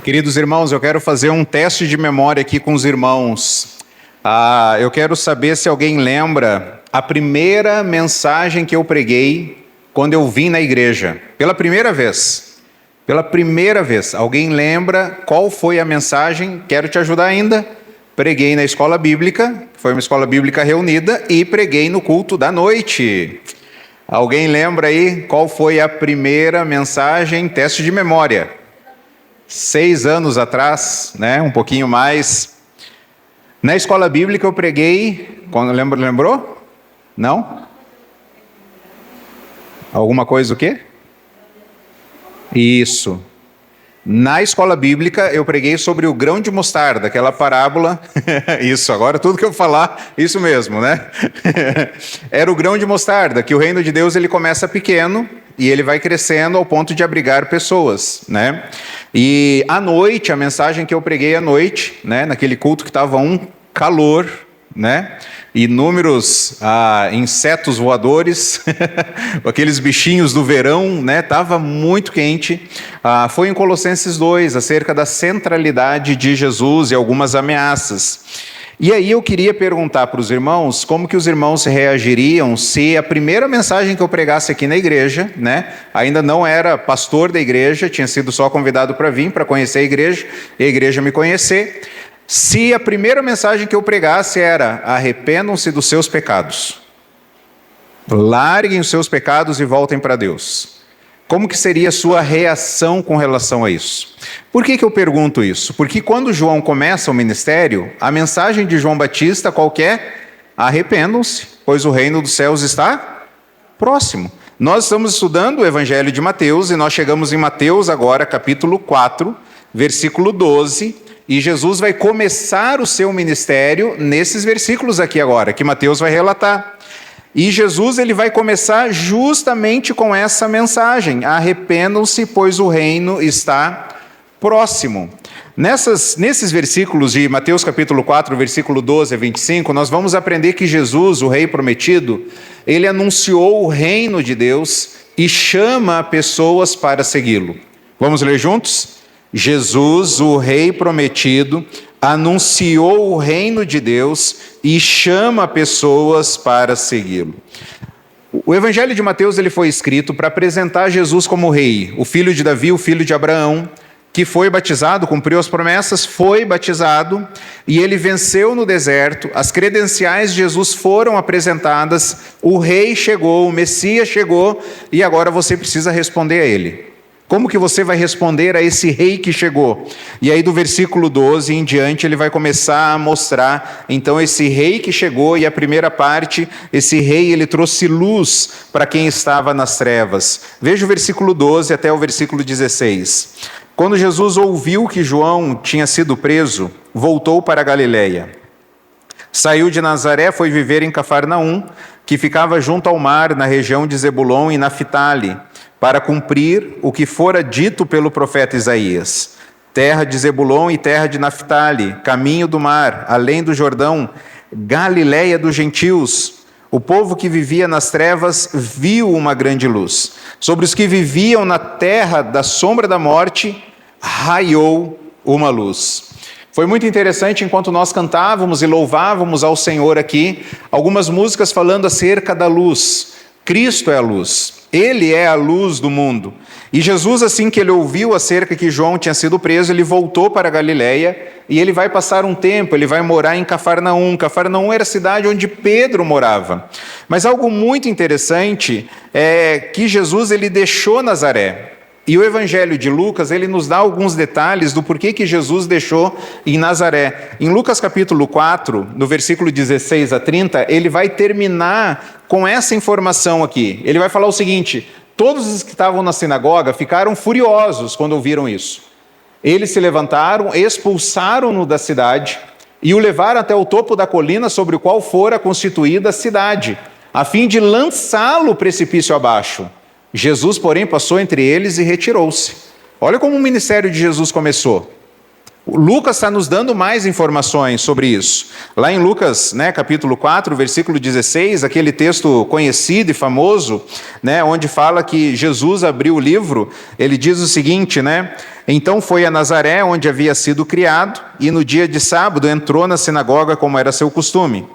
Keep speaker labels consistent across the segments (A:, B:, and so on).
A: Queridos irmãos, eu quero fazer um teste de memória aqui com os irmãos. Eu quero saber se alguém lembra a primeira mensagem que eu preguei quando eu vim na igreja. Pela primeira vez. Pela primeira vez. Alguém lembra qual foi a mensagem? Quero te ajudar ainda. Preguei na escola bíblica, foi uma escola bíblica reunida, e preguei no culto da noite. Alguém lembra aí qual foi a primeira mensagem? Teste de memória. 6 anos atrás, né? Um pouquinho mais. Na escola bíblica eu preguei, lembrou? Não? Alguma coisa o quê? Isso. Na escola bíblica eu preguei sobre o grão de mostarda, aquela parábola. Isso, agora tudo que eu falar, isso mesmo, né? Era o grão de mostarda, que o reino de Deus ele começa pequeno e ele vai crescendo ao ponto de abrigar pessoas, né? E à noite, a mensagem que eu preguei à noite, né, naquele culto que estava um calor, né? Inúmeros insetos voadores, aqueles bichinhos do verão, né? Tava muito quente. Foi em Colossenses 2, acerca da centralidade de Jesus e algumas ameaças. E aí eu queria perguntar para os irmãos como que os irmãos reagiriam se a primeira mensagem que eu pregasse aqui na igreja, né? Ainda não era pastor da igreja, tinha sido só convidado para vir, para conhecer a igreja me conhecer. Se a primeira mensagem que eu pregasse era: arrependam-se dos seus pecados, larguem os seus pecados e voltem para Deus. Como que seria a sua reação com relação a isso? Por que eu pergunto isso? Porque quando João começa o ministério, a mensagem de João Batista qual que é? Arrependam-se, pois o reino dos céus está próximo. Nós estamos estudando o Evangelho de Mateus e nós chegamos em Mateus agora, capítulo 4, versículo 12, e Jesus vai começar o seu ministério nesses versículos aqui agora, que Mateus vai relatar. E Jesus ele vai começar justamente com essa mensagem: arrependam-se, pois o reino está próximo. Nesses versículos de Mateus capítulo 4, versículo 12 a 25, nós vamos aprender que Jesus, o Rei prometido, ele anunciou o reino de Deus e chama pessoas para segui-lo. Vamos ler juntos? Jesus, o Rei prometido, anunciou o reino de Deus e chama pessoas para segui-lo. O Evangelho de Mateus ele foi escrito para apresentar Jesus como rei, o filho de Davi, o filho de Abraão, que foi batizado, cumpriu as promessas, foi batizado, e ele venceu no deserto. As credenciais de Jesus foram apresentadas, o rei chegou, o Messias chegou, e agora você precisa responder a ele. Como que você vai responder a esse rei que chegou? E aí do versículo 12 em diante ele vai começar a mostrar, então, esse rei que chegou, e a primeira parte, esse rei ele trouxe luz para quem estava nas trevas. Veja o versículo 12 até o versículo 16. Quando Jesus ouviu que João tinha sido preso, voltou para a Galileia. Saiu de Nazaré, foi viver em Cafarnaum, que ficava junto ao mar, na região de Zebulon e Naftali, para cumprir o que fora dito pelo profeta Isaías: terra de Zebulon e terra de Naftali, caminho do mar, além do Jordão, Galileia dos gentios. O povo que vivia nas trevas viu uma grande luz. Sobre os que viviam na terra da sombra da morte, raiou uma luz. Foi muito interessante, enquanto nós cantávamos e louvávamos ao Senhor aqui, algumas músicas falando acerca da luz. Cristo é a luz. Ele é a luz do mundo. E Jesus, assim que ele ouviu acerca que João tinha sido preso, ele voltou para a Galileia e ele vai passar um tempo, ele vai morar em Cafarnaum. Cafarnaum era a cidade onde Pedro morava. Mas algo muito interessante é que Jesus ele deixou Nazaré. E o Evangelho de Lucas, ele nos dá alguns detalhes do porquê que Jesus deixou em Nazaré. Em Lucas capítulo 4, no versículo 16 a 30, ele vai terminar com essa informação aqui. Ele vai falar o seguinte: todos os que estavam na sinagoga ficaram furiosos quando ouviram isso. Eles se levantaram, expulsaram-no da cidade e o levaram até o topo da colina sobre o qual fora constituída a cidade, a fim de lançá-lo precipício abaixo. Jesus, porém, passou entre eles e retirou-se. Olha como o ministério de Jesus começou. Lucas está nos dando mais informações sobre isso. Lá em Lucas, capítulo 4, versículo 16, aquele texto conhecido e famoso, onde fala que Jesus abriu o livro, ele diz o seguinte, então foi a Nazaré, onde havia sido criado, e no dia de sábado entrou na sinagoga como era seu costume.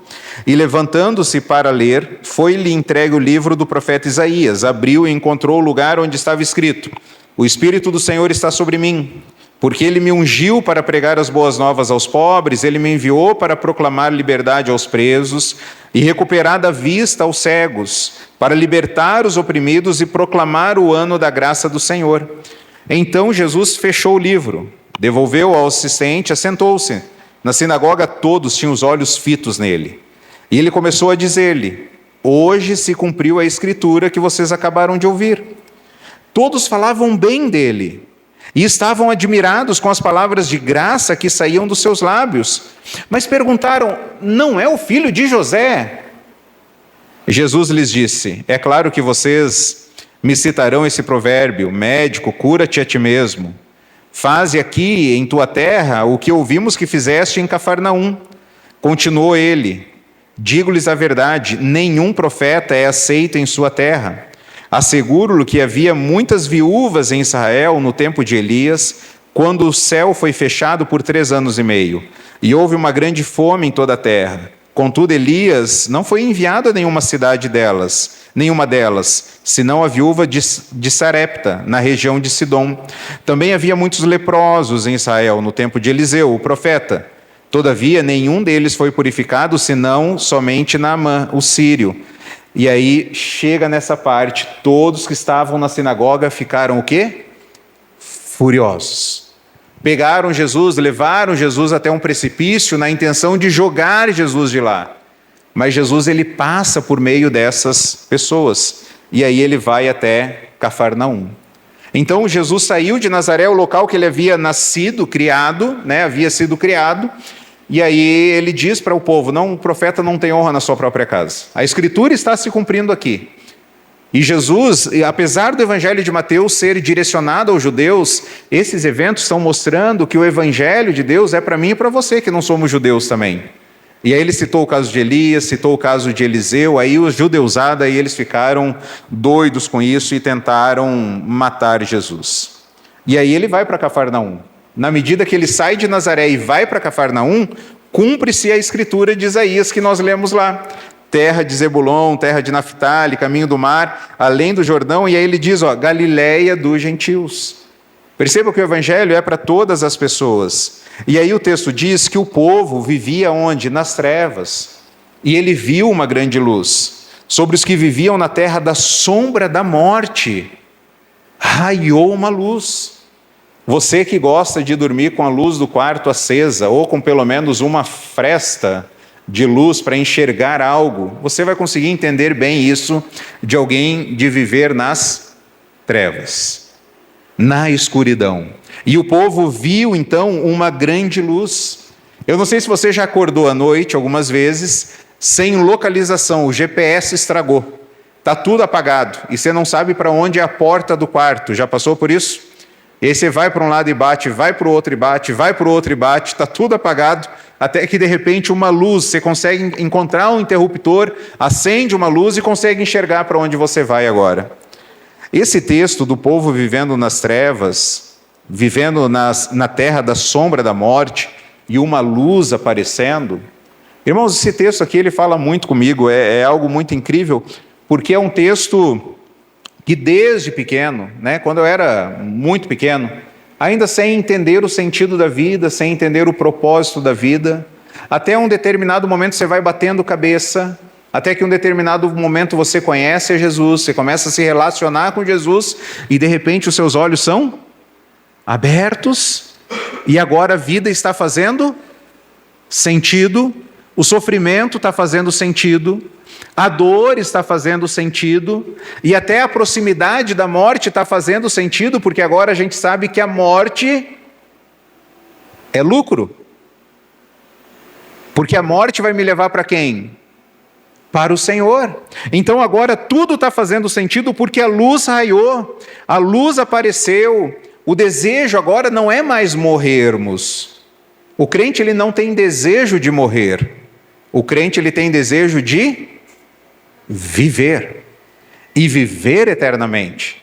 A: E levantando-se para ler, foi-lhe entregue o livro do profeta Isaías, abriu e encontrou o lugar onde estava escrito: o Espírito do Senhor está sobre mim, porque ele me ungiu para pregar as boas novas aos pobres, ele me enviou para proclamar liberdade aos presos e recuperar da vista aos cegos, para libertar os oprimidos e proclamar o ano da graça do Senhor. Então Jesus fechou o livro, devolveu ao assistente, assentou-se. Na sinagoga todos tinham os olhos fitos nele. E ele começou a dizer-lhe: hoje se cumpriu a escritura que vocês acabaram de ouvir. Todos falavam bem dele e estavam admirados com as palavras de graça que saíam dos seus lábios. Mas perguntaram: não é o filho de José? Jesus lhes disse: é claro que vocês me citarão esse provérbio: médico, cura-te a ti mesmo. Faze aqui em tua terra o que ouvimos que fizeste em Cafarnaum. Continuou ele: digo-lhes a verdade, nenhum profeta é aceito em sua terra. Asseguro-lhe que havia muitas viúvas em Israel no tempo de Elias, quando o céu foi fechado por 3 anos e meio, e houve uma grande fome em toda a terra. Contudo, Elias não foi enviado a nenhuma delas, senão a viúva de Sarepta, na região de Sidom. Também havia muitos leprosos em Israel no tempo de Eliseu, o profeta. Todavia, nenhum deles foi purificado, senão somente Naamã, o sírio. E aí chega nessa parte, todos que estavam na sinagoga ficaram o quê? Furiosos. Pegaram Jesus, levaram Jesus até um precipício na intenção de jogar Jesus de lá. Mas Jesus, ele passa por meio dessas pessoas. E aí ele vai até Cafarnaum. Então Jesus saiu de Nazaré, o local que ele havia nascido, criado, havia sido criado. E aí ele diz para o povo: não, o profeta não tem honra na sua própria casa. A escritura está se cumprindo aqui. E Jesus, apesar do evangelho de Mateus ser direcionado aos judeus, esses eventos estão mostrando que o evangelho de Deus é para mim e para você, que não somos judeus também. E aí ele citou o caso de Elias, citou o caso de Eliseu, aí os judeusada, aí eles ficaram doidos com isso e tentaram matar Jesus. E aí ele vai para Cafarnaum. Na medida que ele sai de Nazaré e vai para Cafarnaum, cumpre-se a escritura de Isaías que nós lemos lá. Terra de Zebulon, terra de Naftali, caminho do mar, além do Jordão. E aí ele diz, Galileia dos gentios. Perceba que o evangelho é para todas as pessoas. E aí o texto diz que o povo vivia onde? Nas trevas. E ele viu uma grande luz. Sobre os que viviam na terra da sombra da morte, raiou uma luz. Você que gosta de dormir com a luz do quarto acesa, ou com pelo menos uma fresta de luz para enxergar algo, você vai conseguir entender bem isso de alguém de viver nas trevas, na escuridão. E o povo viu então uma grande luz. Eu não sei se você já acordou à noite algumas vezes sem localização, o GPS estragou, está tudo apagado e você não sabe para onde é a porta do quarto. Já passou por isso? E aí você vai para um lado e bate, vai para o outro e bate, vai para o outro e bate, está tudo apagado, até que de repente uma luz, você consegue encontrar um interruptor, acende uma luz e consegue enxergar para onde você vai agora. Esse texto do povo vivendo nas trevas, vivendo na terra da sombra da morte e uma luz aparecendo, irmãos, esse texto aqui ele fala muito comigo, é algo muito incrível, porque é um texto que desde pequeno, quando eu era muito pequeno, ainda sem entender o sentido da vida, sem entender o propósito da vida, até um determinado momento você vai batendo cabeça, até que um determinado momento você conhece a Jesus, você começa a se relacionar com Jesus, e de repente os seus olhos são abertos, e agora a vida está fazendo sentido, o sofrimento está fazendo sentido, a dor está fazendo sentido, e até a proximidade da morte está fazendo sentido, porque agora a gente sabe que a morte é lucro. Porque a morte vai me levar para quem? Para o Senhor. Então agora tudo está fazendo sentido, porque a luz raiou, a luz apareceu. O desejo agora não é mais morrermos. O crente ele não tem desejo de morrer. O crente ele tem desejo de viver. E viver eternamente.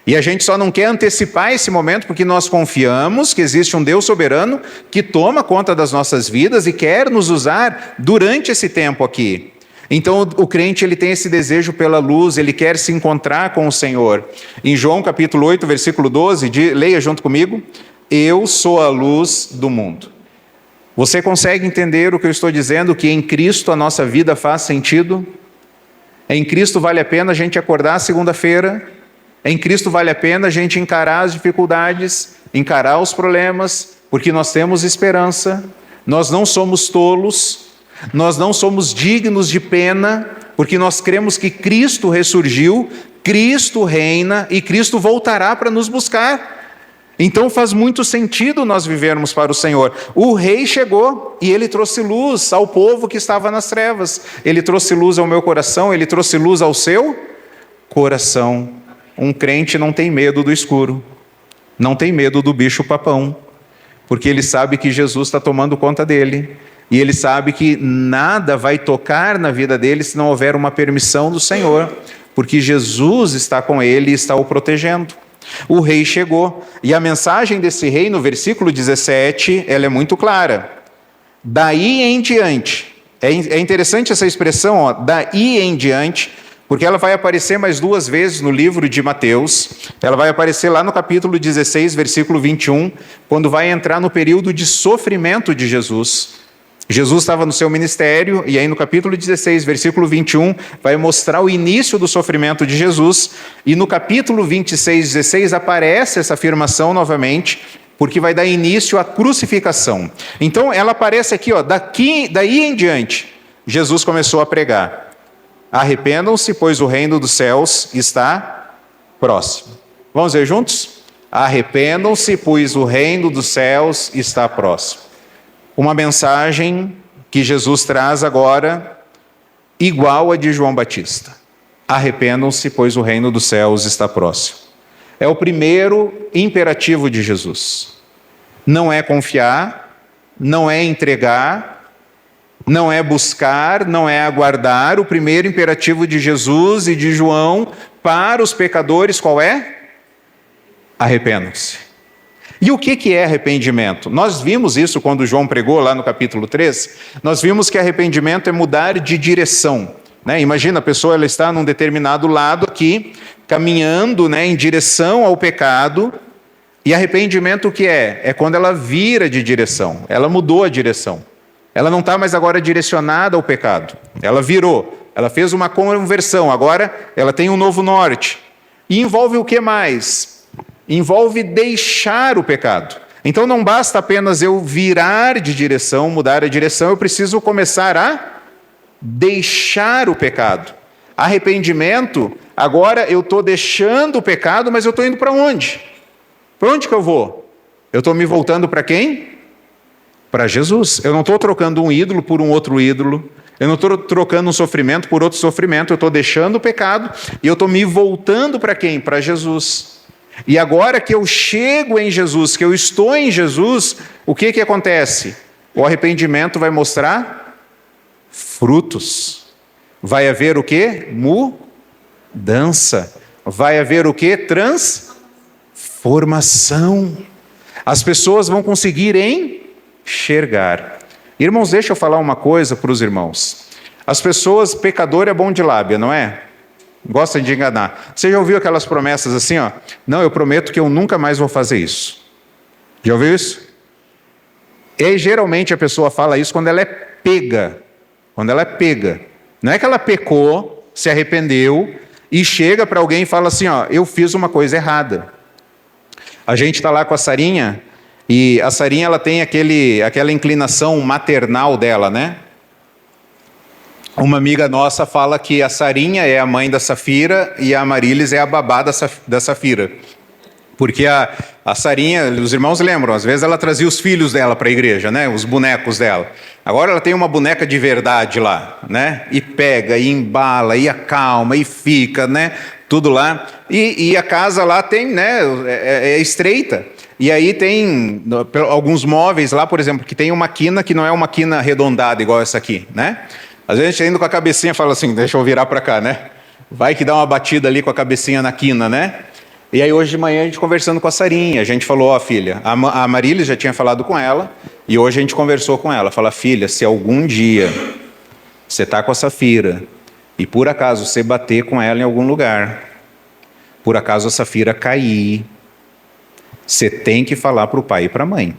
A: E a gente só não quer antecipar esse momento porque nós confiamos que existe um Deus soberano que toma conta das nossas vidas e quer nos usar durante esse tempo aqui. Então o crente ele tem esse desejo pela luz, ele quer se encontrar com o Senhor. Em João capítulo 8, versículo 12, leia junto comigo: eu sou a luz do mundo. Você consegue entender o que eu estou dizendo, que em Cristo a nossa vida faz sentido? Em Cristo vale a pena a gente acordar segunda-feira? Em Cristo vale a pena a gente encarar as dificuldades, encarar os problemas, porque nós temos esperança, nós não somos tolos, nós não somos dignos de pena, porque nós cremos que Cristo ressurgiu, Cristo reina e Cristo voltará para nos buscar. Então faz muito sentido nós vivermos para o Senhor. O rei chegou e ele trouxe luz ao povo que estava nas trevas. Ele trouxe luz ao meu coração, ele trouxe luz ao seu coração. Um crente não tem medo do escuro, não tem medo do bicho-papão, porque ele sabe que Jesus está tomando conta dele, e ele sabe que nada vai tocar na vida dele se não houver uma permissão do Senhor, porque Jesus está com ele e está o protegendo. O rei chegou, e a mensagem desse rei no versículo 17, ela é muito clara. Daí em diante, é interessante essa expressão, ó, daí em diante, porque ela vai aparecer mais 2 vezes no livro de Mateus. Ela vai aparecer lá no capítulo 16, versículo 21, quando vai entrar no período de sofrimento de Jesus. Jesus estava no seu ministério, e aí no capítulo 16, versículo 21, vai mostrar o início do sofrimento de Jesus, e no capítulo 26, 16, aparece essa afirmação novamente, porque vai dar início à crucificação. Então ela aparece aqui, ó, daí em diante, Jesus começou a pregar. Arrependam-se, pois o reino dos céus está próximo. Vamos ver juntos? Arrependam-se, pois o reino dos céus está próximo. Uma mensagem que Jesus traz agora, igual a de João Batista. Arrependam-se, pois o reino dos céus está próximo. É o primeiro imperativo de Jesus. Não é confiar, não é entregar, não é buscar, não é aguardar. O primeiro imperativo de Jesus e de João para os pecadores, qual é? Arrependam-se. E o que é arrependimento? Nós vimos isso quando João pregou lá no capítulo 3. Nós vimos que arrependimento é mudar de direção. Né? Imagina, a pessoa ela está num determinado lado aqui, caminhando, né, em direção ao pecado. E arrependimento o que é? É quando ela vira de direção. Ela mudou a direção. Ela não está mais agora direcionada ao pecado. Ela virou. Ela fez uma conversão. Agora ela tem um novo norte. E envolve o que mais? Envolve deixar o pecado. Então não basta apenas eu virar de direção, mudar a direção, eu preciso começar a deixar o pecado. Arrependimento, agora eu estou deixando o pecado, mas eu estou indo para onde? Para onde que eu vou? Eu estou me voltando para quem? Para Jesus. Eu não estou trocando um ídolo por um outro ídolo. Eu não estou trocando um sofrimento por outro sofrimento. Eu estou deixando o pecado e eu estou me voltando para quem? Para Jesus. E agora que eu chego em Jesus, que eu estou em Jesus, o que acontece? O arrependimento vai mostrar frutos. Vai haver o quê? Mudança. Vai haver o quê? Transformação. As pessoas vão conseguir enxergar. Irmãos, deixa eu falar uma coisa para os irmãos. As pessoas, pecador é bom de lábia, não é? Gosta de enganar. Você já ouviu aquelas promessas assim, ó? Não, eu prometo que eu nunca mais vou fazer isso. Já ouviu isso? E geralmente a pessoa fala isso quando ela é pega. Quando ela é pega. Não é que ela pecou, se arrependeu e chega para alguém e fala assim, ó, eu fiz uma coisa errada. A gente está lá com a Sarinha e a Sarinha ela tem aquela inclinação maternal dela, né? Uma amiga nossa fala que a Sarinha é a mãe da Safira e a Marilis é a babá da Safira. Porque a Sarinha, os irmãos lembram, às vezes ela trazia os filhos dela para a igreja, né? Os bonecos dela. Agora ela tem uma boneca de verdade lá, né? E pega, e embala, e acalma, e fica, né? Tudo lá. E a casa lá tem, né? É estreita. E aí tem alguns móveis lá, por exemplo, que tem uma quina que não é uma quina arredondada igual essa aqui, né? Às vezes a gente indo com a cabecinha fala assim, deixa eu virar para cá, né? Vai que dá uma batida ali com a cabecinha na quina, né? E aí hoje de manhã a gente conversando com a Sarinha, a gente falou, ó filha, a Marília já tinha falado com ela, e hoje a gente conversou com ela, fala, filha, se algum dia você tá com a Safira, e por acaso você bater com ela em algum lugar, por acaso a Safira cair, você tem que falar para o pai e para a mãe.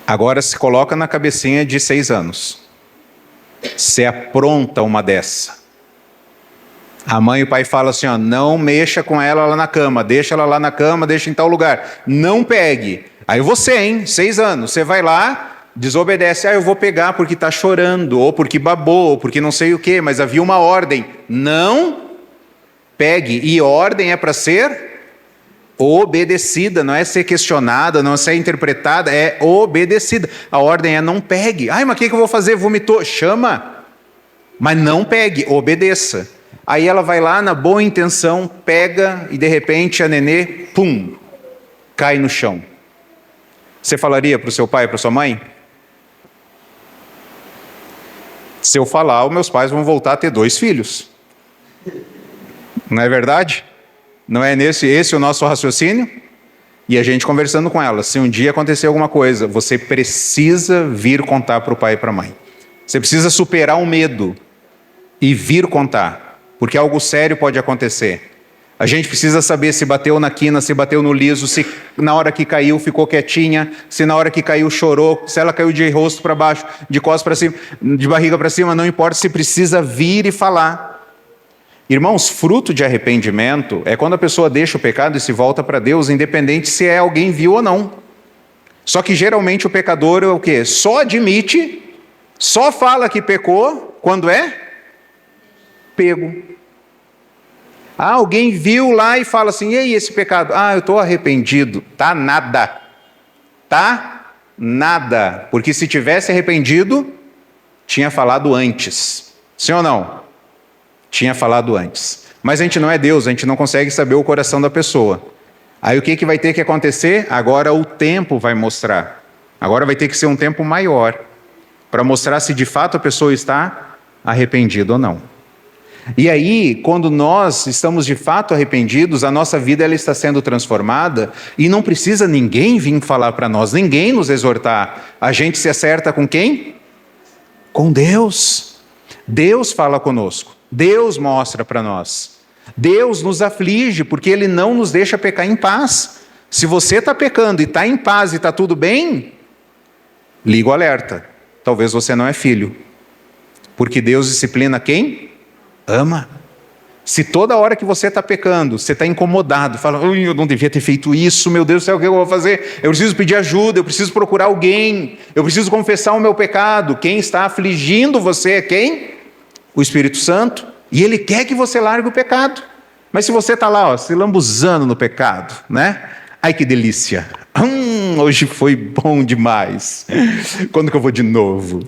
A: Agora se coloca na cabecinha de 6 anos, você apronta uma dessa. A mãe e o pai falam assim, ó, não mexa com ela lá na cama, deixa ela lá na cama, deixa em tal lugar, não pegue. Aí você, hein, 6 anos, você vai lá, desobedece, eu vou pegar porque está chorando, ou porque babou, ou porque não sei o quê, mas havia uma ordem, não pegue, e ordem é para ser obedecida, não é ser questionada, não é ser interpretada, é obedecida. A ordem é não pegue. Mas o que eu vou fazer? Vomitou. Chama, mas não pegue, obedeça. Aí ela vai lá na boa intenção, pega e de repente a nenê, pum, cai no chão. Você falaria para o seu pai, para sua mãe? Se eu falar, os meus pais vão voltar a ter 2 filhos. Não é verdade? Não é esse o nosso raciocínio? E a gente conversando com ela, se um dia acontecer alguma coisa, você precisa vir contar para o pai e para a mãe. Você precisa superar o medo e vir contar. Porque algo sério pode acontecer. A gente precisa saber se bateu na quina, se bateu no liso, se na hora que caiu ficou quietinha, se na hora que caiu chorou, se ela caiu de rosto para baixo, de costas para cima, de barriga para cima, não importa, se precisa vir e falar. Irmãos, fruto de arrependimento é quando a pessoa deixa o pecado e se volta para Deus, independente se é alguém viu ou não. Só que geralmente o pecador é o quê? Só admite, só fala que pecou quando é pego. Alguém viu lá e fala assim, e aí esse pecado? Eu estou arrependido. Tá nada. Tá nada. Porque se tivesse arrependido, tinha falado antes. Sim ou não? Tinha falado antes. Mas a gente não é Deus, a gente não consegue saber o coração da pessoa. Aí o que vai ter que acontecer? Agora o tempo vai mostrar. Agora vai ter que ser um tempo maior para mostrar se de fato a pessoa está arrependida ou não. E aí, quando nós estamos de fato arrependidos, a nossa vida ela está sendo transformada e não precisa ninguém vir falar para nós, ninguém nos exortar. A gente se acerta com quem? Com Deus. Deus fala conosco, Deus mostra para nós. Deus nos aflige porque Ele não nos deixa pecar em paz. Se você está pecando e está em paz e está tudo bem, liga o alerta. Talvez você não é filho. Porque Deus disciplina quem? Ama. Se toda hora que você está pecando, você está incomodado, fala, eu não devia ter feito isso, meu Deus do céu, o que eu vou fazer? Eu preciso pedir ajuda, eu preciso procurar alguém, eu preciso confessar o meu pecado. Quem está afligindo você é quem? O Espírito Santo. E Ele quer que você largue o pecado. Mas se você está lá, se lambuzando no pecado, né? Ai, que delícia. Hoje foi bom demais. Quando que eu vou de novo?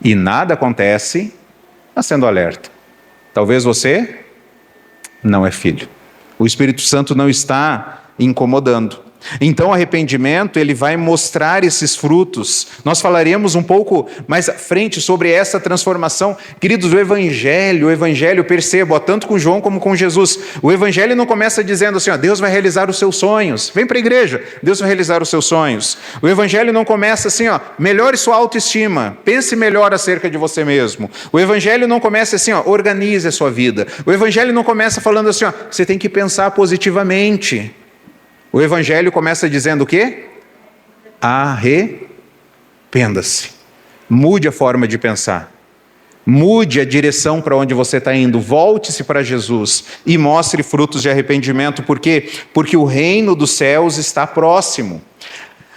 A: E nada acontece, acendo alerta. Talvez você não é filho. O Espírito Santo não está incomodando. Então o arrependimento, ele vai mostrar esses frutos. Nós falaremos um pouco mais à frente sobre essa transformação. Queridos, o Evangelho, percebo, tanto com João como com Jesus. O Evangelho não começa dizendo assim, Deus vai realizar os seus sonhos. Vem para a igreja, Deus vai realizar os seus sonhos. O Evangelho não começa assim, melhore sua autoestima, pense melhor acerca de você mesmo. O Evangelho não começa assim, organize a sua vida. O Evangelho não começa falando assim, você tem que pensar positivamente. O Evangelho começa dizendo o quê? Arrependa-se. Mude a forma de pensar. Mude a direção para onde você está indo. Volte-se para Jesus e mostre frutos de arrependimento. Por quê? Porque o reino dos céus está próximo.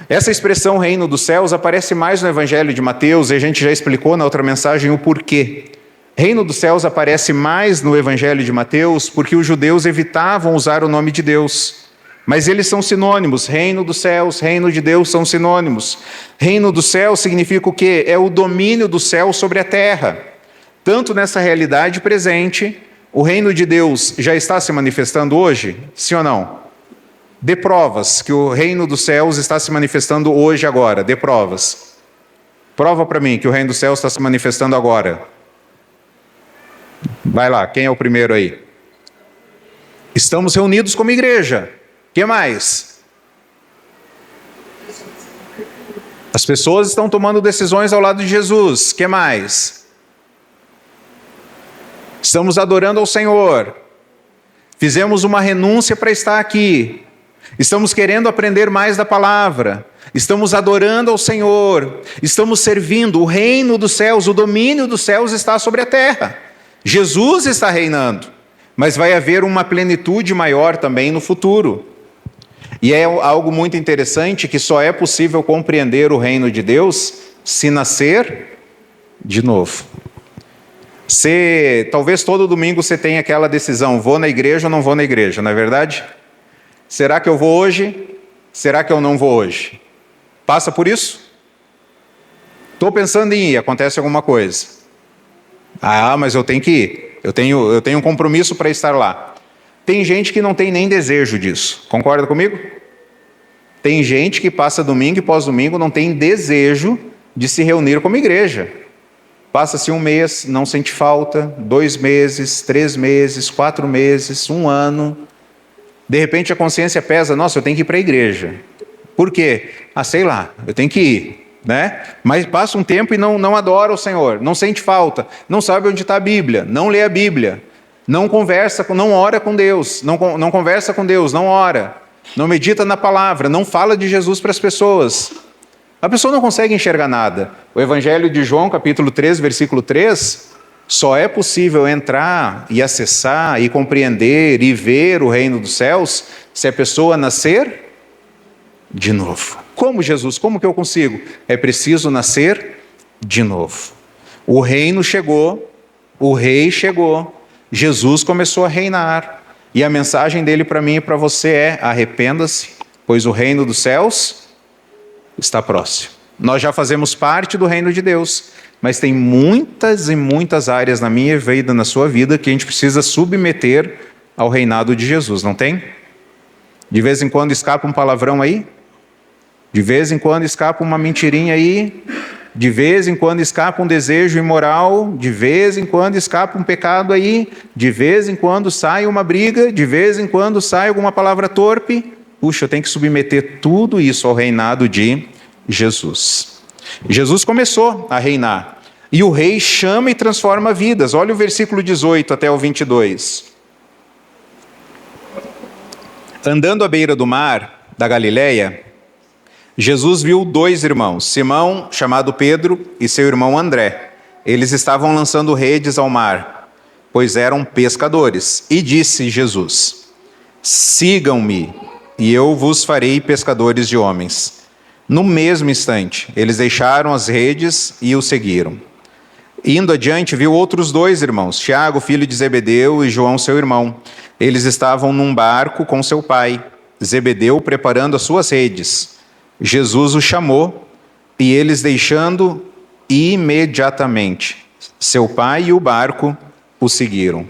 A: Essa expressão reino dos céus aparece mais no Evangelho de Mateus, e a gente já explicou na outra mensagem o porquê. Reino dos céus aparece mais no Evangelho de Mateus porque os judeus evitavam usar o nome de Deus. Mas eles são sinônimos. Reino dos céus, reino de Deus são sinônimos. Reino dos céus significa o quê? É o domínio do céu sobre a terra. Tanto nessa realidade presente, o reino de Deus já está se manifestando hoje? Sim ou não? Dê provas que o reino dos céus está se manifestando hoje, agora. Dê provas. Prova para mim que o reino dos céus está se manifestando agora. Vai lá, quem é o primeiro aí? Estamos reunidos como igreja. O que mais? As pessoas estão tomando decisões ao lado de Jesus. O que mais? Estamos adorando ao Senhor. Fizemos uma renúncia para estar aqui. Estamos querendo aprender mais da palavra. Estamos adorando ao Senhor. Estamos servindo. O reino dos céus, o domínio dos céus está sobre a terra. Jesus está reinando. Mas vai haver uma plenitude maior também no futuro. E é algo muito interessante que só é possível compreender o reino de Deus se nascer de novo. Talvez todo domingo você tenha aquela decisão, vou na igreja ou não vou na igreja, não é verdade? Será que eu vou hoje? Será que eu não vou hoje? Passa por isso? Estou pensando em ir, acontece alguma coisa. Ah, mas eu tenho que ir, eu tenho um compromisso para estar lá. Tem gente que não tem nem desejo disso, concorda comigo? Tem gente que passa domingo e pós-domingo não tem desejo de se reunir como igreja. Passa-se um mês, não sente falta, 2 meses, 3 meses, 4 meses, 1 ano. De repente a consciência pesa, nossa, eu tenho que ir para a igreja. Por quê? Ah, sei lá, eu tenho que ir, né? Mas passa um tempo e não adora o Senhor, não sente falta, não sabe onde está a Bíblia, não lê a Bíblia, não ora com Deus, não conversa com Deus, não ora, não medita na palavra, não fala de Jesus para as pessoas. A pessoa não consegue enxergar nada. O Evangelho de João, capítulo 3, versículo 3, só é possível entrar e acessar e compreender e ver o reino dos céus se a pessoa nascer de novo. Como, Jesus? Como que eu consigo? É preciso nascer de novo. O reino chegou, o rei chegou, Jesus começou a reinar. E a mensagem dele para mim e para você é: arrependa-se, pois o reino dos céus está próximo. Nós já fazemos parte do reino de Deus, mas tem muitas e muitas áreas na minha vida, na sua vida, que a gente precisa submeter ao reinado de Jesus, não tem? De vez em quando escapa um palavrão aí, de vez em quando escapa uma mentirinha aí, de vez em quando escapa um desejo imoral, de vez em quando escapa um pecado aí, de vez em quando sai uma briga, de vez em quando sai alguma palavra torpe. Puxa, eu tenho que submeter tudo isso ao reinado de Jesus. Jesus começou a reinar, e o rei chama e transforma vidas. Olha o versículo 18 até o 22. Andando à beira do mar da Galileia, Jesus viu 2 irmãos, Simão, chamado Pedro, e seu irmão André. Eles estavam lançando redes ao mar, pois eram pescadores. E disse Jesus: sigam-me, e eu vos farei pescadores de homens. No mesmo instante, eles deixaram as redes e o seguiram. Indo adiante, viu outros 2 irmãos, Tiago, filho de Zebedeu, e João, seu irmão. Eles estavam num barco com seu pai, Zebedeu, preparando as suas redes. Jesus os chamou, e eles, deixando imediatamente seu pai e o barco, o seguiram.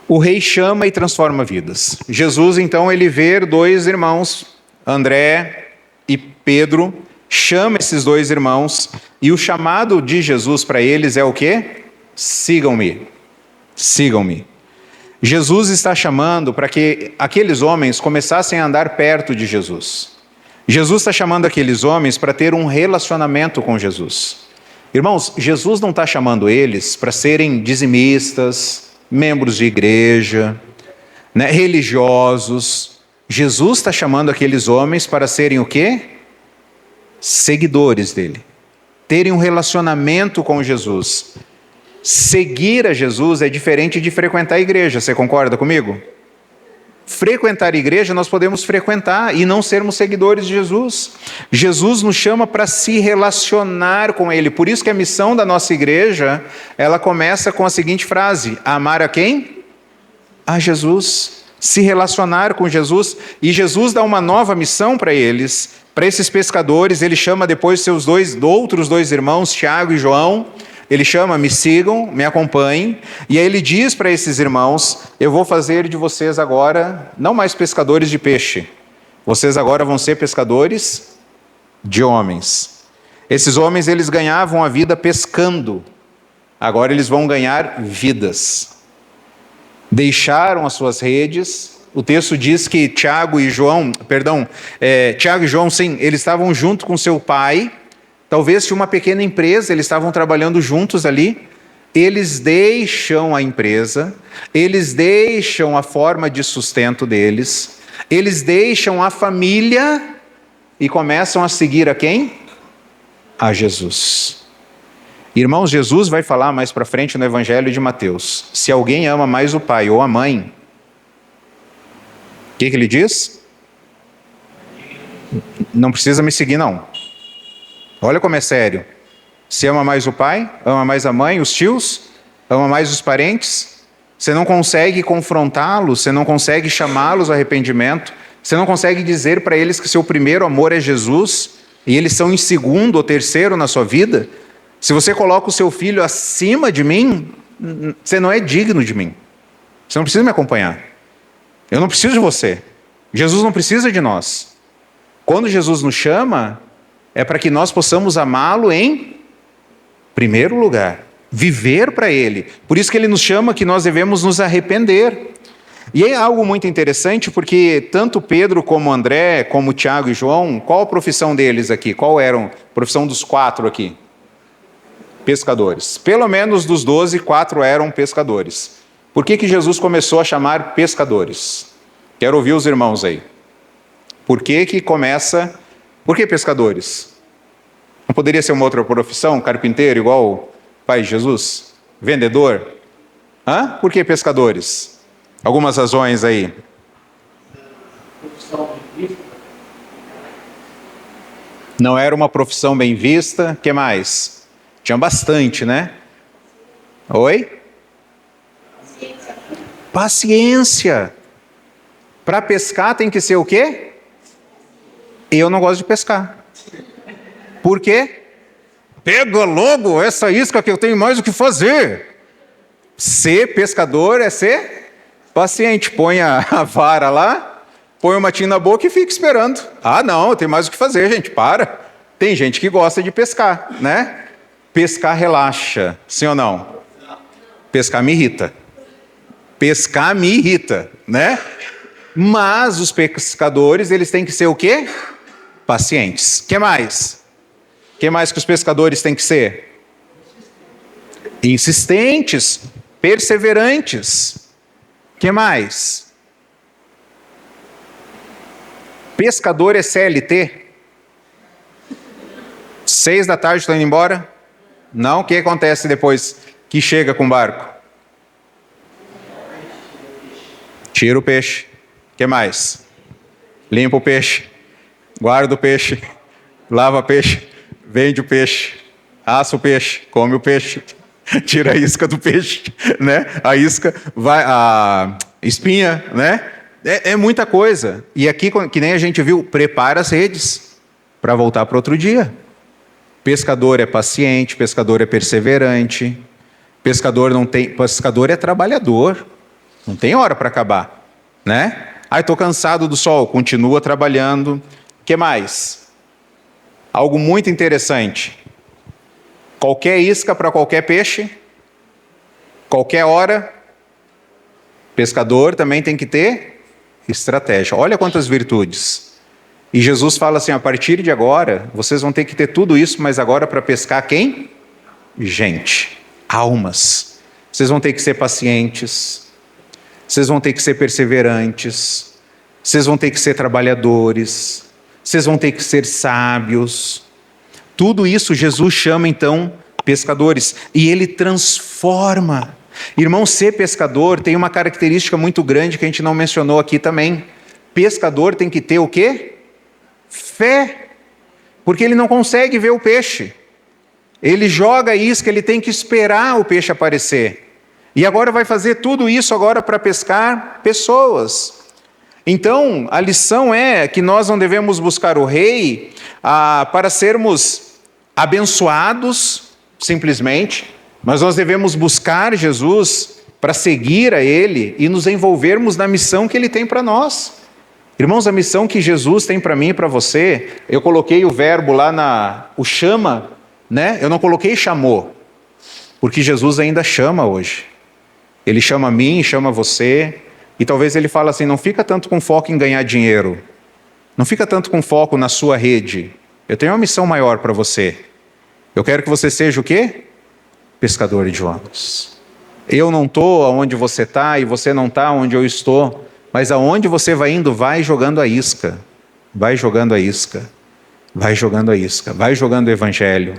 A: O rei chama e transforma vidas. Jesus, então, ele vê 2 irmãos, André e Pedro, chama esses 2 irmãos, e o chamado de Jesus para eles é o quê? Sigam-me, sigam-me. Jesus está chamando para que aqueles homens começassem a andar perto de Jesus. Jesus está chamando aqueles homens para ter um relacionamento com Jesus. Irmãos, Jesus não está chamando eles para serem dizimistas, membros de igreja, religiosos. Jesus está chamando aqueles homens para serem o quê? Seguidores dele. Terem um relacionamento com Jesus. Seguir a Jesus é diferente de frequentar a igreja, você concorda comigo? frequentar a igreja, nós podemos frequentar e não sermos seguidores de Jesus. Jesus nos chama para se relacionar com Ele. Por isso que a missão da nossa igreja, ela começa com a seguinte frase: amar a quem? A Jesus. Se relacionar com Jesus. E Jesus dá uma nova missão para eles, para esses pescadores. Ele chama depois seus outros dois irmãos, Tiago e João. Ele chama: me sigam, me acompanhem. E aí ele diz para esses irmãos: eu vou fazer de vocês agora, não mais pescadores de peixe. Vocês agora vão ser pescadores de homens. Esses homens, eles ganhavam a vida pescando. Agora eles vão ganhar vidas. Deixaram as suas redes. O texto diz que Tiago e João, sim, eles estavam junto com seu pai. Talvez tinha uma pequena empresa, eles estavam trabalhando juntos ali. Eles deixam a empresa, eles deixam a forma de sustento deles, eles deixam a família e começam a seguir a quem? A Jesus. Irmãos, Jesus vai falar mais para frente no Evangelho de Mateus: se alguém ama mais o pai ou a mãe, o que ele diz? Não precisa me seguir, não. Olha como é sério. Se ama mais o pai, ama mais a mãe, os tios, ama mais os parentes, você não consegue confrontá-los, você não consegue chamá-los ao arrependimento, você não consegue dizer para eles que seu primeiro amor é Jesus, e eles são em segundo ou terceiro na sua vida. Se você coloca o seu filho acima de mim, você não é digno de mim. Você não precisa me acompanhar. Eu não preciso de você. Jesus não precisa de nós. Quando Jesus nos chama, é para que nós possamos amá-lo em primeiro lugar, viver para Ele. Por isso que Ele nos chama que nós devemos nos arrepender. E é algo muito interessante, porque tanto Pedro como André, como Tiago e João, qual a profissão deles aqui? Qual era a profissão dos 4 aqui? Pescadores. Pelo menos dos 12, 4 eram pescadores. Por que Jesus começou a chamar pescadores? Quero ouvir os irmãos aí. Por que começa... Por que pescadores? Não poderia ser uma outra profissão? Carpinteiro, igual o Pai de Jesus? Vendedor? Por que pescadores? Algumas razões aí. Não era uma profissão bem vista. O que mais? Tinha bastante, né? Oi? Paciência. Para pescar tem que ser o quê? Eu não gosto de pescar. Por quê? Pega logo essa isca que eu tenho mais o que fazer. Ser pescador é ser paciente. Põe a vara lá, põe o matinho na boca e fica esperando. Não, eu tenho mais o que fazer, gente, para. Tem gente que gosta de pescar, né? Pescar relaxa, sim ou não? Pescar me irrita. Pescar me irrita, né? Mas os pescadores, eles têm que ser o quê? Pacientes. O que mais? O que mais que os pescadores têm que ser? Insistentes, perseverantes. O que mais? Pescador é CLT? 6 da tarde estão indo embora? Não, o que acontece depois que chega com o barco? Tira o peixe. O que mais? Limpa o peixe. Guarda o peixe, lava o peixe, vende o peixe, assa o peixe, come o peixe, tira a isca do peixe, né? A isca, a espinha, né? É muita coisa. E aqui, que nem a gente viu, prepara as redes para voltar para outro dia. Pescador é paciente, pescador é perseverante, pescador é trabalhador, não tem hora para acabar, né? Estou cansado do sol, continua trabalhando. O que mais? Algo muito interessante. Qualquer isca para qualquer peixe, qualquer hora, pescador também tem que ter estratégia. Olha quantas virtudes. E Jesus fala assim: a partir de agora, vocês vão ter que ter tudo isso, mas agora para pescar quem? Gente, almas. Vocês vão ter que ser pacientes, vocês vão ter que ser perseverantes, vocês vão ter que ser trabalhadores, vocês vão ter que ser sábios. Tudo isso Jesus chama então pescadores. E Ele transforma. Irmão, ser pescador tem uma característica muito grande que a gente não mencionou aqui também. Pescador tem que ter o quê? Fé. Porque ele não consegue ver o peixe. Ele joga a isca, ele tem que esperar o peixe aparecer. E agora vai fazer tudo isso agora para pescar pessoas. Então, a lição é que nós não devemos buscar o rei para sermos abençoados, simplesmente, mas nós devemos buscar Jesus para seguir a Ele e nos envolvermos na missão que Ele tem para nós. Irmãos, a missão que Jesus tem para mim e para você, eu coloquei o verbo lá o chama, né? Eu não coloquei chamou, porque Jesus ainda chama hoje. Ele chama a mim, chama você, e talvez Ele fale assim, não fica tanto com foco em ganhar dinheiro, não fica tanto com foco na sua rede, eu tenho uma missão maior para você. Eu quero que você seja o quê? Pescador de homens. Eu não estou onde você está e você não está onde eu estou, mas aonde você vai indo, vai jogando a isca, vai jogando a isca, vai jogando a isca, vai jogando o evangelho.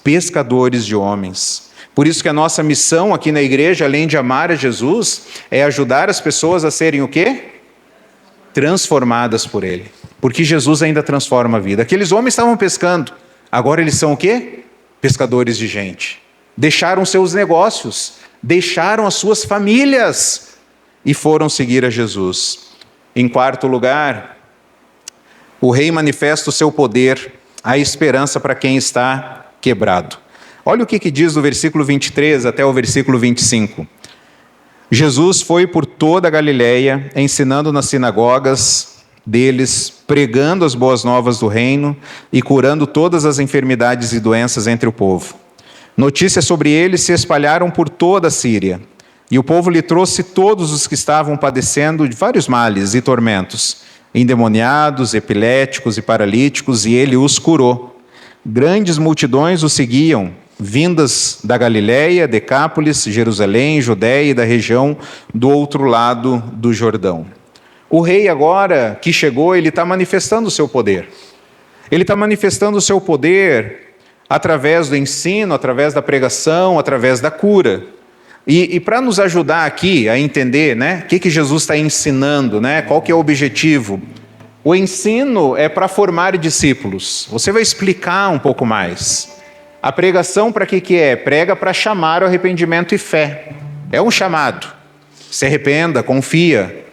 A: Pescadores de homens. Por isso que a nossa missão aqui na igreja, além de amar a Jesus, é ajudar as pessoas a serem o quê? Transformadas por Ele. Porque Jesus ainda transforma a vida. Aqueles homens estavam pescando, agora eles são o quê? Pescadores de gente. Deixaram seus negócios, deixaram as suas famílias e foram seguir a Jesus. Em quarto lugar, o rei manifesta o seu poder, a esperança para quem está quebrado. Olha o que diz do versículo 23 até o versículo 25. Jesus foi por toda a Galileia, ensinando nas sinagogas deles, pregando as boas novas do reino e curando todas as enfermidades e doenças entre o povo. Notícias sobre ele se espalharam por toda a Síria, e o povo lhe trouxe todos os que estavam padecendo de vários males e tormentos, endemoniados, epiléticos e paralíticos, e ele os curou. Grandes multidões o seguiam, vindas da Galiléia, Decápolis, Jerusalém, Judéia e da região do outro lado do Jordão. O rei agora que chegou, ele está manifestando o seu poder. Ele está manifestando o seu poder através do ensino, através da pregação, através da cura. E para nos ajudar aqui a entender, né, o que Jesus está ensinando, né, qual que é o objetivo? O ensino é para formar discípulos. Você vai explicar um pouco mais. A pregação para que é? Prega para chamar o arrependimento e fé. É um chamado. Se arrependa, confia.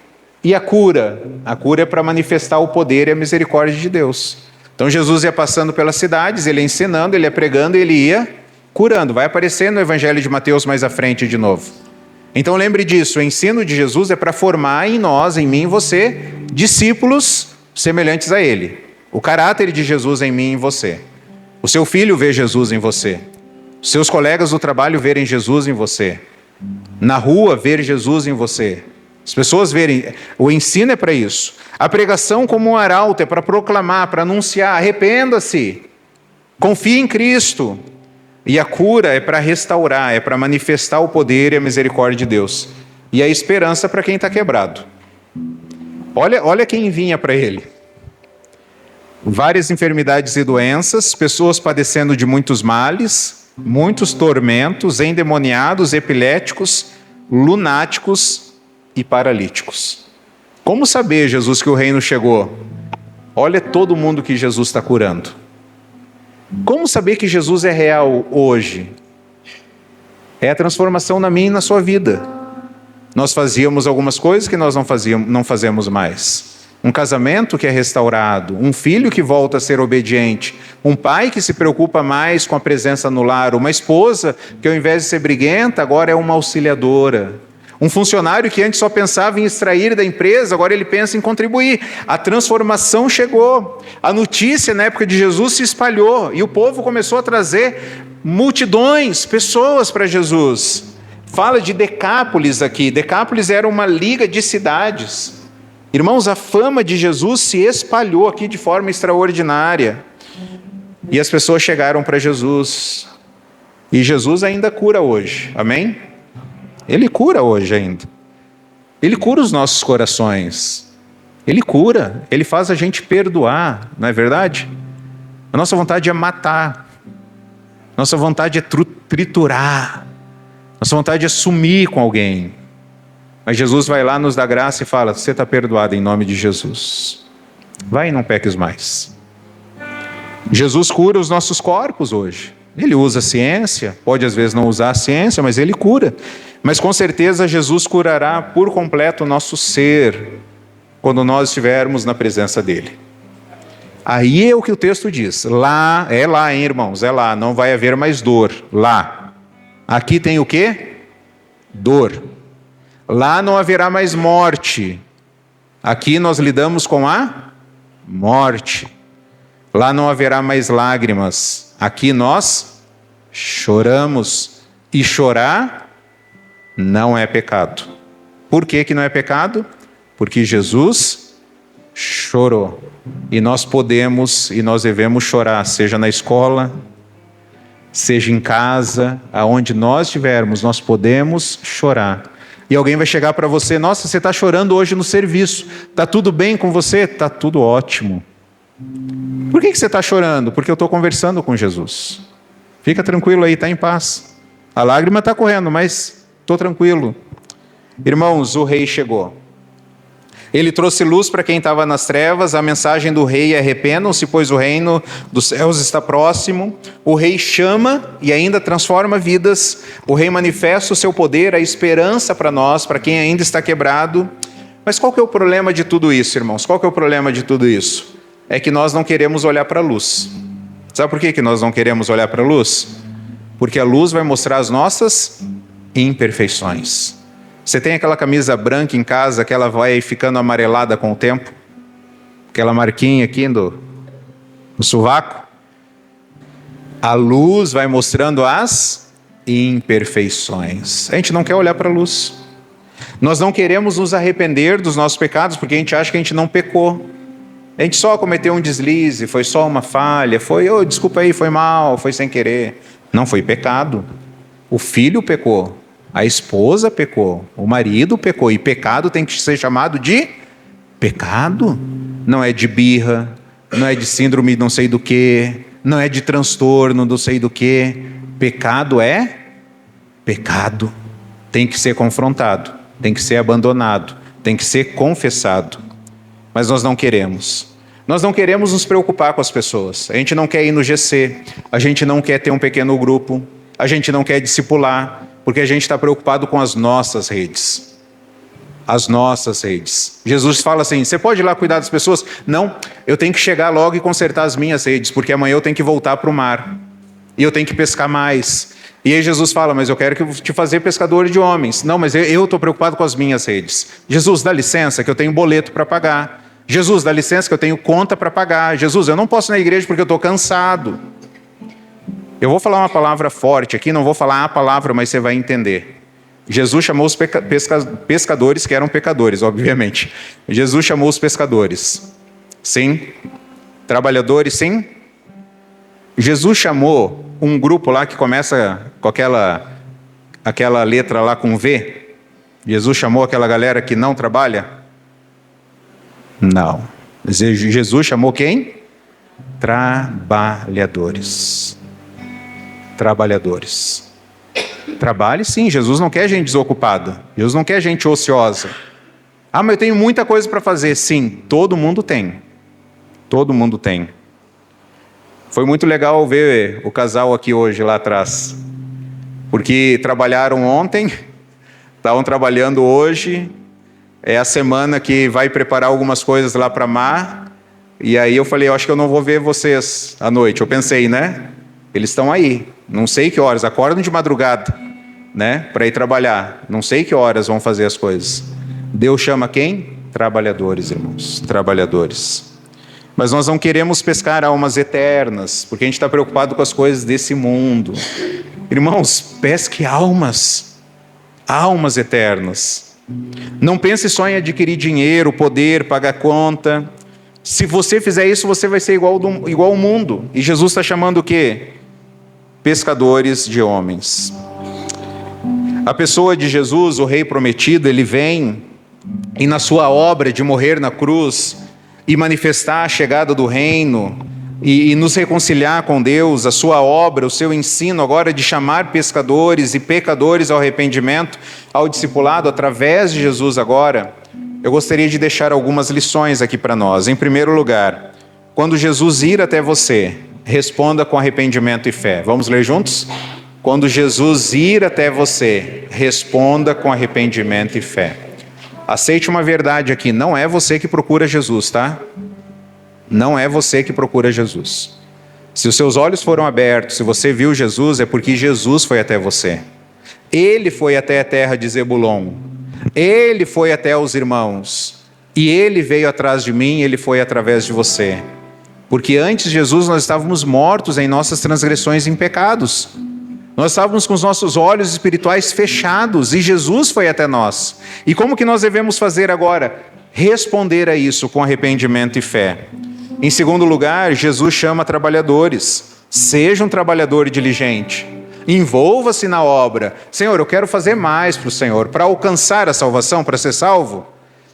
A: E a cura? A cura é para manifestar o poder e a misericórdia de Deus. Então Jesus ia passando pelas cidades, ele ia ensinando, ele ia pregando, ele ia curando. Vai aparecer no Evangelho de Mateus mais à frente de novo. Então lembre disso, o ensino de Jesus é para formar em nós, em mim e você, discípulos semelhantes a Ele. O caráter de Jesus em mim e em você. O seu filho vê Jesus em você. Os seus colegas do trabalho verem Jesus em você. Na rua, ver Jesus em você. As pessoas verem. O ensino é para isso. A pregação como um arauto é para proclamar, para anunciar. Arrependa-se. Confie em Cristo. E a cura é para restaurar, é para manifestar o poder e a misericórdia de Deus. E a esperança para quem está quebrado. Olha quem vinha para ele. Várias enfermidades e doenças, pessoas padecendo de muitos males, muitos tormentos, endemoniados, epiléticos, lunáticos e paralíticos. Como saber, Jesus, que o reino chegou? Olha todo mundo que Jesus está curando. Como saber que Jesus é real hoje? É a transformação na minha e na sua vida. Nós fazíamos algumas coisas que nós não fazemos mais. Um casamento que é restaurado, um filho que volta a ser obediente, um pai que se preocupa mais com a presença no lar, uma esposa que ao invés de ser briguenta, agora é uma auxiliadora. Um funcionário que antes só pensava em extrair da empresa, agora ele pensa em contribuir. A transformação chegou. A notícia na época de Jesus se espalhou e o povo começou a trazer multidões, pessoas para Jesus. Fala de Decápolis aqui. Decápolis era uma liga de cidades. Irmãos, a fama de Jesus se espalhou aqui de forma extraordinária. E as pessoas chegaram para Jesus. E Jesus ainda cura hoje. Amém? Ele cura hoje ainda. Ele cura os nossos corações. Ele cura. Ele faz a gente perdoar. Não é verdade? A nossa vontade é matar. Nossa vontade é triturar. Nossa vontade é sumir com alguém. Mas Jesus vai lá, nos dá graça e fala: você está perdoado em nome de Jesus. Vai e não peques mais. Jesus cura os nossos corpos hoje. Ele usa a ciência, pode às vezes não usar a ciência, mas ele cura. Mas com certeza Jesus curará por completo o nosso ser, quando nós estivermos na presença dele. Aí é o que o texto diz. Lá, hein, irmãos? É lá, não vai haver mais dor. Lá. Aqui tem o quê? Dor. Lá não haverá mais morte. Aqui nós lidamos com a morte. Lá não haverá mais lágrimas. Aqui nós choramos. E chorar não é pecado. Por que que não é pecado? Porque Jesus chorou. E nós podemos e nós devemos chorar, seja na escola, seja em casa, aonde nós estivermos, nós podemos chorar. E alguém vai chegar para você: nossa, você está chorando hoje no serviço, está tudo bem com você? Está tudo ótimo. Por que você está chorando? Porque eu estou conversando com Jesus. Fica tranquilo aí, está em paz. A lágrima está correndo, mas estou tranquilo. Irmãos, o rei chegou. Ele trouxe luz para quem estava nas trevas. A mensagem do rei é: arrependam-se, pois o reino dos céus está próximo. O rei chama e ainda transforma vidas. O rei manifesta o seu poder, a esperança para nós, para quem ainda está quebrado. Mas qual que é o problema de tudo isso, irmãos? Qual que é o problema de tudo isso? É que nós não queremos olhar para a luz. Sabe por que nós não queremos olhar para a luz? Porque a luz vai mostrar as nossas imperfeições. Você tem aquela camisa branca em casa que ela vai ficando amarelada com o tempo? Aquela marquinha aqui no sovaco? A luz vai mostrando as imperfeições. A gente não quer olhar para a luz. Nós não queremos nos arrepender dos nossos pecados porque a gente acha que a gente não pecou. A gente só cometeu um deslize, foi só uma falha, desculpa aí, foi mal, foi sem querer. Não, foi pecado. O filho pecou. A esposa pecou, o marido pecou, e pecado tem que ser chamado de pecado. Não é de birra, não é de síndrome não sei do que, não é de transtorno não sei do que. Pecado é pecado. Tem que ser confrontado, tem que ser abandonado, tem que ser confessado. Mas nós não queremos. Nós não queremos nos preocupar com as pessoas. A gente não quer ir no GC, a gente não quer ter um pequeno grupo, a gente não quer discipular, porque a gente está preocupado com as nossas redes. As nossas redes. Jesus fala assim: você pode ir lá cuidar das pessoas? Não, eu tenho que chegar logo e consertar as minhas redes, porque amanhã eu tenho que voltar para o mar. E eu tenho que pescar mais. E aí Jesus fala: mas eu quero te fazer pescador de homens. Não, mas eu estou preocupado com as minhas redes. Jesus, dá licença que eu tenho boleto para pagar. Jesus, dá licença que eu tenho conta para pagar. Jesus, eu não posso ir na igreja porque eu estou cansado. Eu vou falar uma palavra forte aqui, não vou falar a palavra, mas você vai entender. Jesus chamou os pescadores, que eram pecadores, obviamente. Jesus chamou os pescadores. Sim. Trabalhadores, sim. Jesus chamou um grupo lá que começa com aquela letra lá com V. Jesus chamou aquela galera que não trabalha? Não. Jesus chamou quem? Trabalhadores. Trabalhadores. Trabalhe sim, Jesus não quer gente desocupada. Jesus não quer gente ociosa. Ah, mas eu tenho muita coisa para fazer. Sim, todo mundo tem. Todo mundo tem. Foi muito legal ver o casal aqui hoje, lá atrás. Porque trabalharam ontem, estavam trabalhando hoje. É a semana que vai preparar algumas coisas lá para Mar. E aí eu falei: eu acho que eu não vou ver vocês à noite. Eu pensei, né? Eles estão aí. Não sei que horas. Acordam de madrugada, né? Para ir trabalhar. Não sei que horas vão fazer as coisas. Deus chama quem? Trabalhadores, irmãos. Trabalhadores. Mas nós não queremos pescar almas eternas, porque a gente está preocupado com as coisas desse mundo. Irmãos, pesque almas. Almas eternas. Não pense só em adquirir dinheiro, poder, pagar conta. Se você fizer isso, você vai ser igual ao mundo. E Jesus está chamando o quê? Pescadores de homens. A pessoa de Jesus, o Rei prometido, ele vem e na sua obra de morrer na cruz e manifestar a chegada do reino, e nos reconciliar com Deus, a sua obra, o seu ensino agora de chamar pescadores e pecadores ao arrependimento, ao discipulado através de Jesus agora, eu gostaria de deixar algumas lições aqui para nós. Em primeiro lugar, quando Jesus ir até você, responda com arrependimento e fé. Vamos ler juntos? Quando Jesus ir até você, responda com arrependimento e fé. Aceite uma verdade aqui, não é você que procura Jesus, tá? Não é você que procura Jesus. Se os seus olhos foram abertos, se você viu Jesus, é porque Jesus foi até você. Ele foi até a terra de Zebulon. Ele foi até os irmãos. E ele veio atrás de mim, ele foi através de você. Porque antes de Jesus nós estávamos mortos em nossas transgressões e em pecados. Nós estávamos com os nossos olhos espirituais fechados e Jesus foi até nós. E como que nós devemos fazer agora? Responder a isso com arrependimento e fé. Em segundo lugar, Jesus chama trabalhadores. Seja um trabalhador diligente. Envolva-se na obra. Senhor, eu quero fazer mais para o Senhor, para alcançar a salvação, para ser salvo?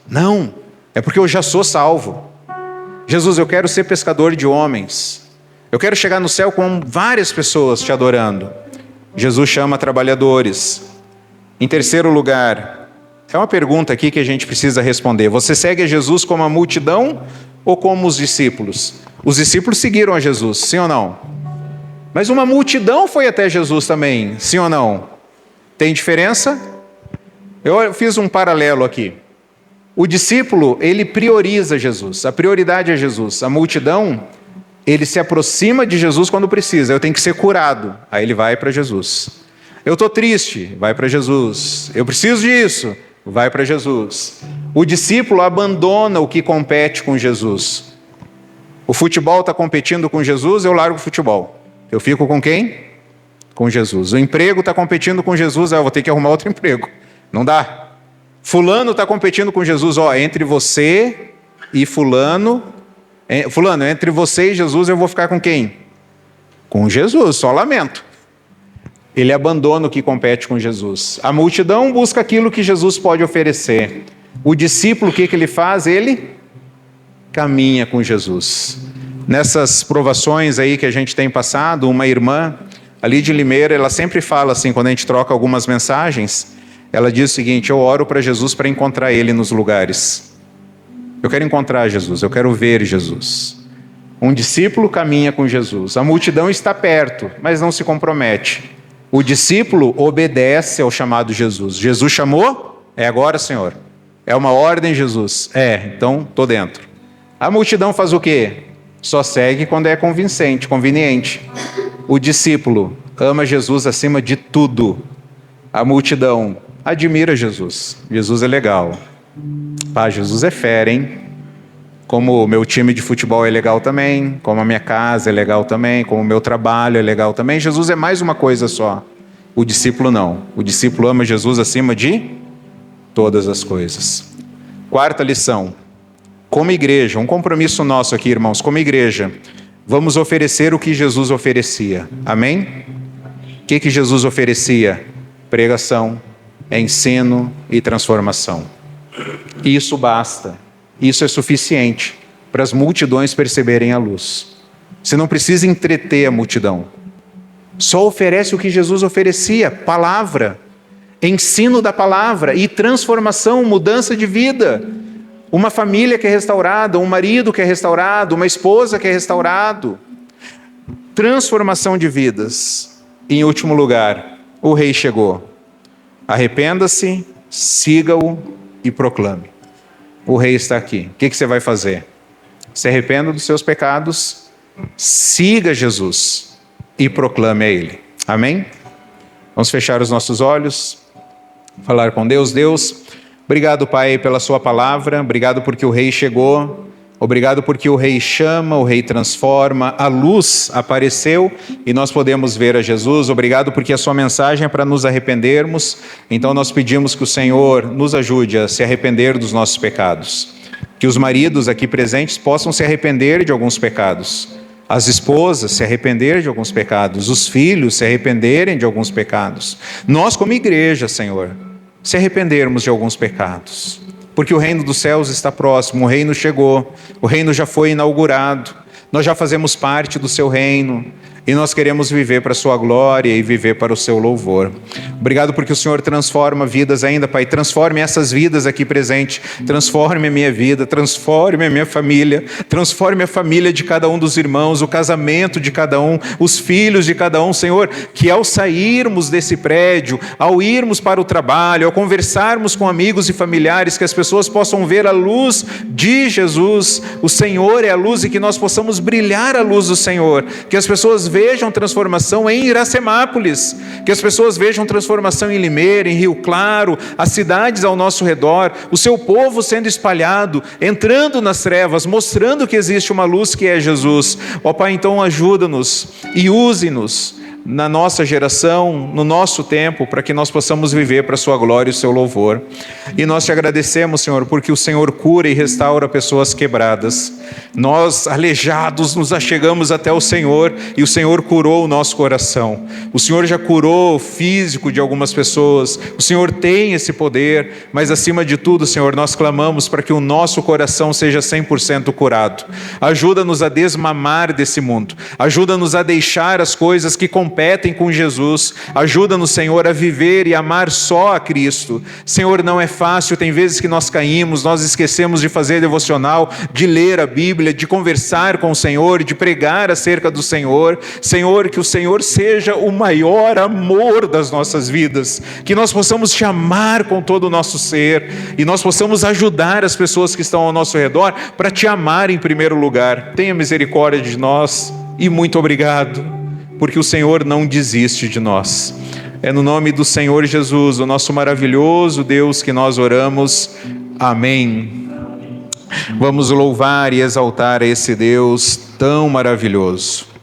A: Não, é porque eu já sou salvo. Jesus, eu quero ser pescador de homens. Eu quero chegar no céu com várias pessoas te adorando. Jesus chama trabalhadores. Em terceiro lugar, é uma pergunta aqui que a gente precisa responder. Você segue a Jesus como a multidão ou como os discípulos? Os discípulos seguiram a Jesus, sim ou não? Mas uma multidão foi até Jesus também, sim ou não? Tem diferença? Eu fiz um paralelo aqui. O discípulo, ele prioriza Jesus, a prioridade é Jesus. A multidão, ele se aproxima de Jesus quando precisa. Eu tenho que ser curado, aí ele vai para Jesus. Eu estou triste, vai para Jesus. Eu preciso disso, vai para Jesus. O discípulo abandona o que compete com Jesus. O futebol está competindo com Jesus, eu largo o futebol. Eu fico com quem? Com Jesus. O emprego está competindo com Jesus, eu vou ter que arrumar outro emprego. Não dá. Fulano está competindo com Jesus, entre você e fulano, entre você e Jesus eu vou ficar com quem? Com Jesus, só lamento. Ele abandona o que compete com Jesus. A multidão busca aquilo que Jesus pode oferecer. O discípulo, o que ele faz? Ele caminha com Jesus. Nessas provações aí que a gente tem passado, uma irmã ali de Limeira, ela sempre fala assim, quando a gente troca algumas mensagens, ela diz o seguinte: eu oro para Jesus para encontrar Ele nos lugares. Eu quero encontrar Jesus, eu quero ver Jesus. Um discípulo caminha com Jesus. A multidão está perto, mas não se compromete. O discípulo obedece ao chamado de Jesus. Jesus chamou? É agora, Senhor. É uma ordem, Jesus? Então estou dentro. A multidão faz o quê? Só segue quando é conveniente. O discípulo ama Jesus acima de tudo. A multidão admira Jesus. Jesus é legal. Jesus é fera, hein? Como o meu time de futebol é legal também, como a minha casa é legal também, como o meu trabalho é legal também. Jesus é mais uma coisa só. O discípulo não. O discípulo ama Jesus acima de todas as coisas. Quarta lição. Como igreja, um compromisso nosso aqui, irmãos, como igreja, vamos oferecer o que Jesus oferecia. Amém? O que Jesus oferecia? Pregação, ensino e transformação. Isso basta. Isso é suficiente para as multidões perceberem a luz. Você não precisa entreter a multidão. Só oferece o que Jesus oferecia: palavra, ensino da palavra e transformação, mudança de vida. Uma família que é restaurada, um marido que é restaurado, uma esposa que é restaurado. Transformação de vidas. E, em último lugar, o rei chegou. Arrependa-se, siga-o e proclame. O rei está aqui. O que você vai fazer? Se arrependa dos seus pecados, siga Jesus e proclame a Ele. Amém? Vamos fechar os nossos olhos, falar com Deus. Deus, obrigado, Pai, pela sua palavra. Obrigado porque o rei chegou. Obrigado porque o rei chama, o rei transforma, a luz apareceu e nós podemos ver a Jesus. Obrigado porque a sua mensagem é para nos arrependermos. Então nós pedimos que o Senhor nos ajude a se arrepender dos nossos pecados. Que os maridos aqui presentes possam se arrepender de alguns pecados. As esposas se arrepender de alguns pecados. Os filhos se arrependerem de alguns pecados. Nós como igreja, Senhor, se arrependermos de alguns pecados. Porque o reino dos céus está próximo, o reino chegou, o reino já foi inaugurado. Nós já fazemos parte do seu reino e nós queremos viver para a sua glória e viver para o seu louvor. Obrigado porque o Senhor transforma vidas ainda, Pai. Transforme essas vidas aqui presentes. Transforme a minha vida, transforme a minha família, transforme a família de cada um dos irmãos, o casamento de cada um, os filhos de cada um, Senhor, que ao sairmos desse prédio, ao irmos para o trabalho, ao conversarmos com amigos e familiares, que as pessoas possam ver a luz de Jesus. O Senhor é a luz e que nós possamos brilhar a luz do Senhor. Que as pessoas vejam transformação em Iracemápolis, que as pessoas vejam transformação em Limeira, em Rio Claro, as cidades ao nosso redor, o seu povo sendo espalhado, entrando nas trevas, mostrando que existe uma luz que é Jesus. Ó Pai, então ajuda-nos e use-nos na nossa geração, no nosso tempo, para que nós possamos viver para a sua glória e o seu louvor. E nós te agradecemos, Senhor, porque o Senhor cura e restaura pessoas quebradas. Nós, aleijados, nos achegamos até o Senhor e o Senhor curou o nosso coração. O Senhor já curou o físico de algumas pessoas. O Senhor tem esse poder, mas acima de tudo, Senhor, nós clamamos para que o nosso coração seja 100% curado. Ajuda-nos a desmamar desse mundo. Ajuda-nos a deixar as coisas que competem com Jesus. Ajuda-nos, Senhor, a viver e amar só a Cristo. Senhor, não é fácil, tem vezes que nós caímos, nós esquecemos de fazer devocional, de ler a Bíblia, de conversar com o Senhor, de pregar acerca do Senhor. Senhor, que o Senhor seja o maior amor das nossas vidas, que nós possamos te amar com todo o nosso ser e nós possamos ajudar as pessoas que estão ao nosso redor para te amar em primeiro lugar. Tenha misericórdia de nós e muito obrigado, porque o Senhor não desiste de nós. É no nome do Senhor Jesus, o nosso maravilhoso Deus, que nós oramos. Amém. Vamos louvar e exaltar esse Deus tão maravilhoso.